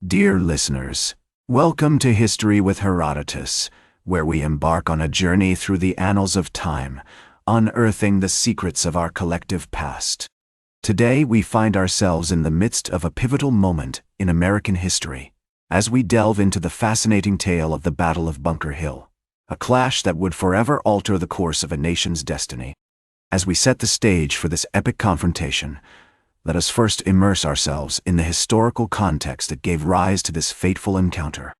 Dear listeners, welcome to History with Herodotus, where we embark on a journey through the annals of time, unearthing the secrets of our collective past. Today we find ourselves in the midst of a pivotal moment in American history, as we delve into the fascinating tale of the Battle of Bunker Hill, a clash that would forever alter the course of a nation's destiny. As we set the stage for this epic confrontation, let us first immerse ourselves in the historical context that gave rise to this fateful encounter.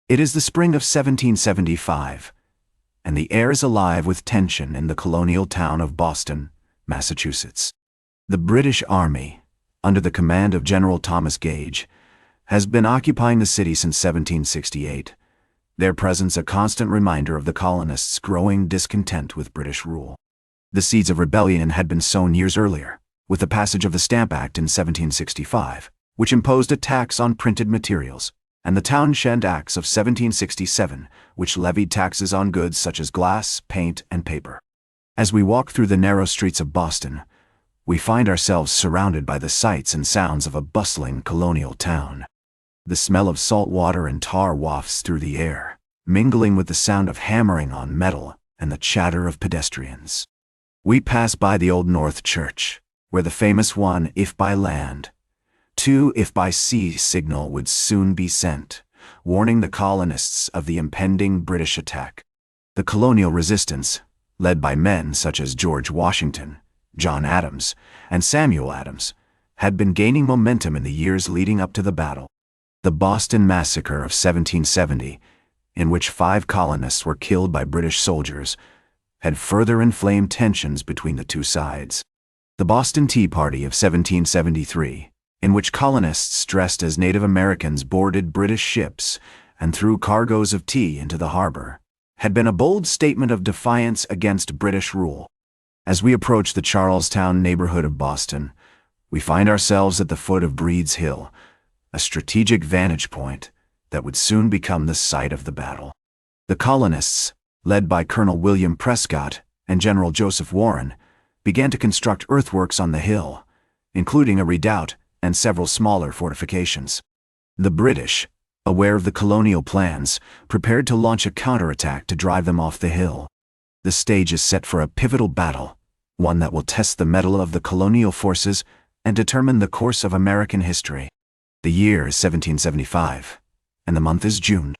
It is the spring of 1775, and the air is alive with tension in the colonial town of Boston, Massachusetts. The British Army, under the command of General Thomas Gage, has been occupying the city since 1768, their presence a constant reminder of the colonists' growing discontent with British rule. The seeds of rebellion had been sown years earlier, with the passage of the Stamp Act in 1765, which imposed a tax on printed materials, and the Townshend Acts of 1767, which levied taxes on goods such as glass, paint, and paper. As we walk through the narrow streets of Boston, we find ourselves surrounded by the sights and sounds of a bustling colonial town. The smell of salt water and tar wafts through the air, mingling with the sound of hammering on metal and the chatter of pedestrians. We pass by the Old North Church, where the famous "1 if by land, 2 if by sea" signal would soon be sent, warning the colonists of the impending British attack. The colonial resistance, led by men such as George Washington, John Adams, and Samuel Adams, had been gaining momentum in the years leading up to the battle. The Boston Massacre of 1770, in which 5 colonists were killed by British soldiers, had further inflamed tensions between the two sides. The Boston Tea Party of 1773, in which colonists dressed as Native Americans boarded British ships and threw cargoes of tea into the harbor, had been a bold statement of defiance against British rule. As we approach the Charlestown neighborhood of Boston, we find ourselves at the foot of Breed's Hill, a strategic vantage point that would soon become the site of the battle. The colonists, led by Colonel William Prescott and General Joseph Warren, began to construct earthworks on the hill, including a redoubt and several smaller fortifications. The British, aware of the colonial plans, prepared to launch a counterattack to drive them off the hill. The stage is set for a pivotal battle, one that will test the mettle of the colonial forces and determine the course of American history. The year is 1775, and the month is June.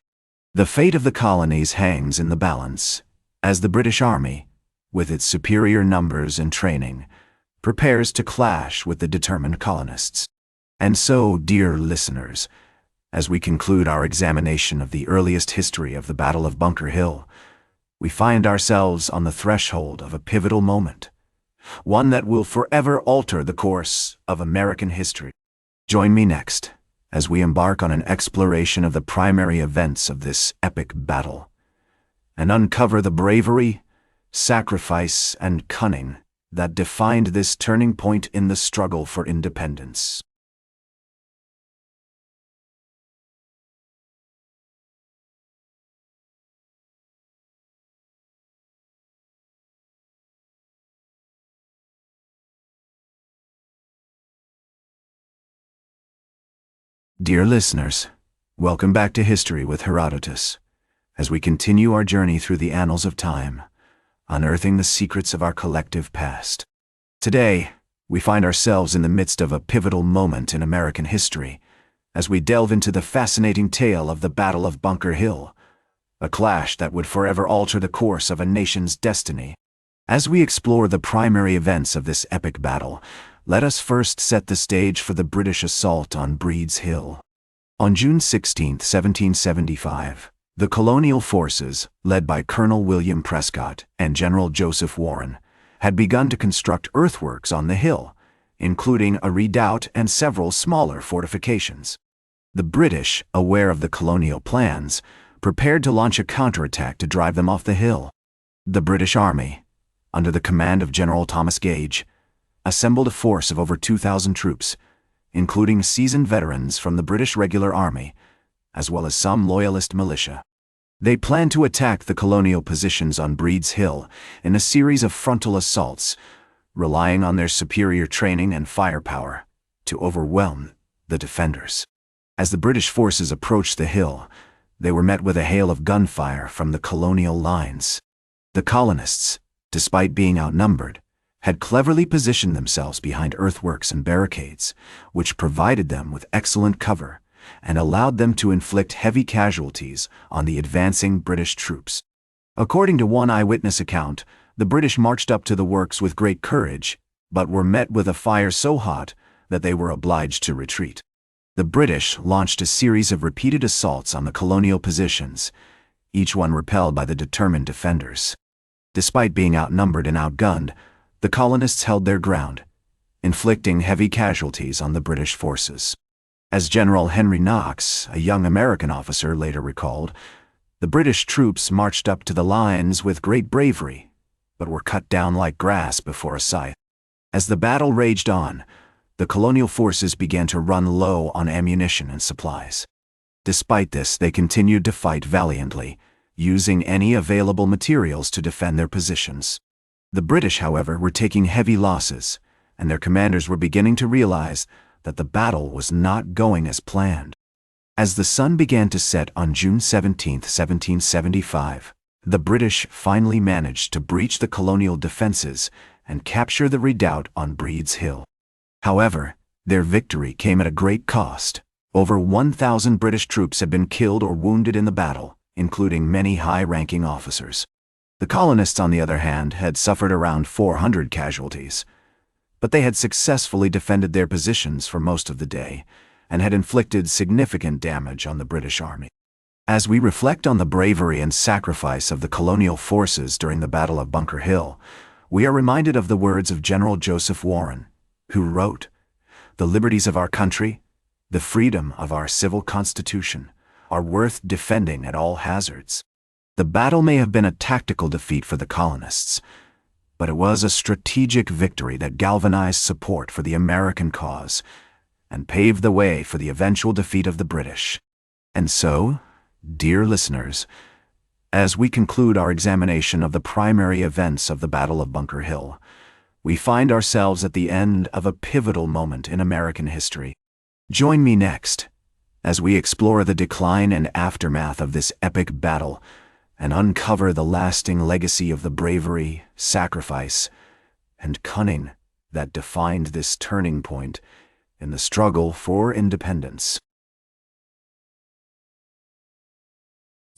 The fate of the colonies hangs in the balance, as the British Army, with its superior numbers and training, prepares to clash with the determined colonists. And so, dear listeners, as we conclude our examination of the earliest history of the Battle of Bunker Hill, we find ourselves on the threshold of a pivotal moment, one that will forever alter the course of American history. Join me next as we embark on an exploration of the primary events of this epic battle, and uncover the bravery, sacrifice, and cunning that defined this turning point in the struggle for independence. Dear listeners, welcome back to History with Herodotus, as we continue our journey through the annals of time, unearthing the secrets of our collective past. Today, we find ourselves in the midst of a pivotal moment in American history, as we delve into the fascinating tale of the Battle of Bunker Hill, a clash that would forever alter the course of a nation's destiny. As we explore the primary events of this epic battle, let us first set the stage for the British assault on Breed's Hill. On June 16, 1775, the colonial forces, led by Colonel William Prescott and General Joseph Warren, had begun to construct earthworks on the hill, including a redoubt and several smaller fortifications. The British, aware of the colonial plans, prepared to launch a counterattack to drive them off the hill. The British Army, under the command of General Thomas Gage, assembled a force of over 2,000 troops, including seasoned veterans from the British Regular Army, as well as some loyalist militia. They planned to attack the colonial positions on Breed's Hill in a series of frontal assaults, relying on their superior training and firepower to overwhelm the defenders. As the British forces approached the hill, they were met with a hail of gunfire from the colonial lines. The colonists, despite being outnumbered, had cleverly positioned themselves behind earthworks and barricades, which provided them with excellent cover and allowed them to inflict heavy casualties on the advancing British troops. According to one eyewitness account, the British marched up to the works with great courage, but were met with a fire so hot that they were obliged to retreat. The British launched a series of repeated assaults on the colonial positions, each one repelled by the determined defenders. Despite being outnumbered and outgunned, the colonists held their ground, inflicting heavy casualties on the British forces. As General Henry Knox, a young American officer, later recalled, the British troops marched up to the lines with great bravery, but were cut down like grass before a scythe. As the battle raged on, the colonial forces began to run low on ammunition and supplies. Despite this, they continued to fight valiantly, using any available materials to defend their positions. The British, however, were taking heavy losses, and their commanders were beginning to realize that the battle was not going as planned. As the sun began to set on June 17, 1775, the British finally managed to breach the colonial defenses and capture the redoubt on Breed's Hill. However, their victory came at a great cost. Over 1,000 British troops had been killed or wounded in the battle, including many high-ranking officers. The colonists, on the other hand, had suffered around 400 casualties, but they had successfully defended their positions for most of the day and had inflicted significant damage on the British army. As we reflect on the bravery and sacrifice of the colonial forces during the Battle of Bunker Hill, we are reminded of the words of General Joseph Warren, who wrote, "The liberties of our country, the freedom of our civil constitution, are worth defending at all hazards." The battle may have been a tactical defeat for the colonists, but it was a strategic victory that galvanized support for the American cause and paved the way for the eventual defeat of the British. And so, dear listeners, as we conclude our examination of the primary events of the Battle of Bunker Hill, we find ourselves at the end of a pivotal moment in American history. Join me next as we explore the decline and aftermath of this epic battle and uncover the lasting legacy of the bravery, sacrifice, and cunning that defined this turning point in the struggle for independence.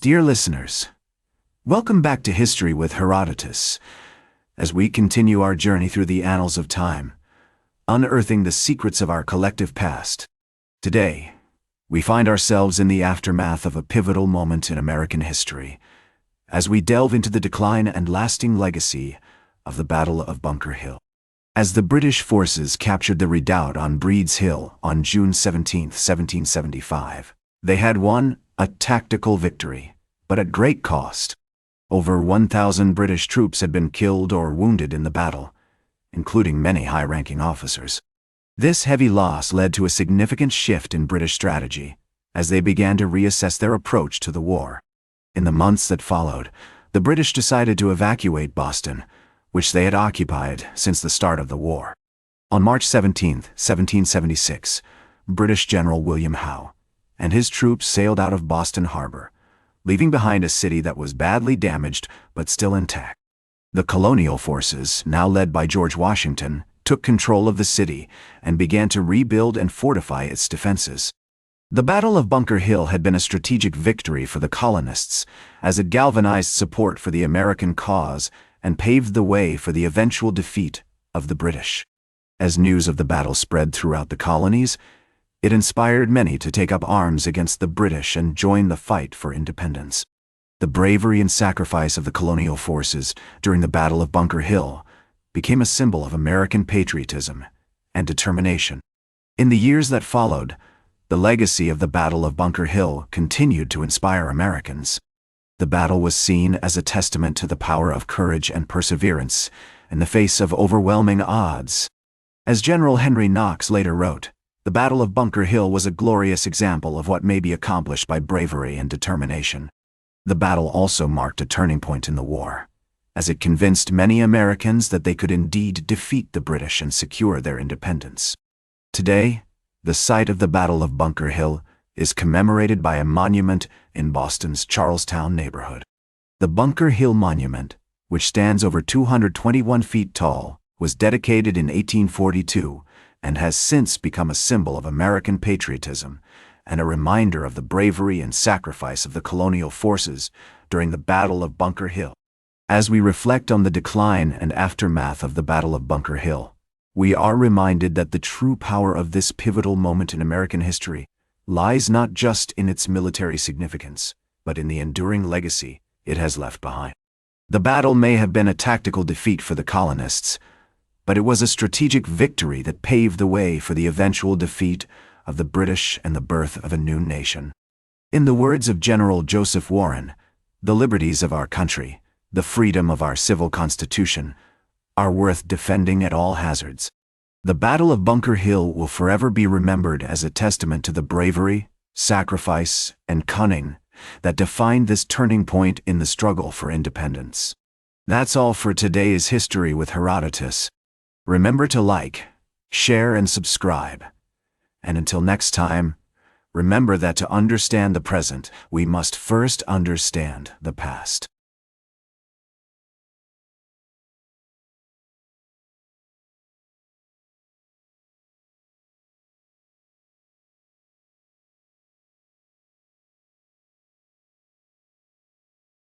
Dear listeners, welcome back to History with Herodotus, as we continue our journey through the annals of time, unearthing the secrets of our collective past. Today, we find ourselves in the aftermath of a pivotal moment in American history, as we delve into the decline and lasting legacy of the Battle of Bunker Hill. As the British forces captured the redoubt on Breed's Hill on June 17, 1775, they had won a tactical victory, but at great cost. Over 1,000 British troops had been killed or wounded in the battle, including many high-ranking officers. This heavy loss led to a significant shift in British strategy, as they began to reassess their approach to the war. In the months that followed, the British decided to evacuate Boston, which they had occupied since the start of the war. On March 17, 1776, British General William Howe and his troops sailed out of Boston Harbor, leaving behind a city that was badly damaged but still intact. The colonial forces, now led by George Washington, took control of the city and began to rebuild and fortify its defenses. The Battle of Bunker Hill had been a strategic victory for the colonists, as it galvanized support for the American cause and paved the way for the eventual defeat of the British. As news of the battle spread throughout the colonies, it inspired many to take up arms against the British and join the fight for independence. The bravery and sacrifice of the colonial forces during the Battle of Bunker Hill became a symbol of American patriotism and determination. In the years that followed, the legacy of the Battle of Bunker Hill continued to inspire Americans. The battle was seen as a testament to the power of courage and perseverance in the face of overwhelming odds. As General Henry Knox later wrote, the Battle of Bunker Hill was a glorious example of what may be accomplished by bravery and determination. The battle also marked a turning point in the war, as it convinced many Americans that they could indeed defeat the British and secure their independence. Today, the site of the Battle of Bunker Hill is commemorated by a monument in Boston's Charlestown neighborhood. The Bunker Hill Monument, which stands over 221 feet tall, was dedicated in 1842 and has since become a symbol of American patriotism and a reminder of the bravery and sacrifice of the colonial forces during the Battle of Bunker Hill. As we reflect on the decline and aftermath of the Battle of Bunker Hill, we are reminded that the true power of this pivotal moment in American history lies not just in its military significance, but in the enduring legacy it has left behind. The battle may have been a tactical defeat for the colonists, but it was a strategic victory that paved the way for the eventual defeat of the British and the birth of a new nation. In the words of General Joseph Warren, the liberties of our country, the freedom of our civil constitution, are worth defending at all hazards. The Battle of Bunker Hill will forever be remembered as a testament to the bravery, sacrifice, and cunning that defined this turning point in the struggle for independence. That's all for today's History with Herodotus. Remember to like, share, and subscribe. And until next time, remember that to understand the present, we must first understand the past.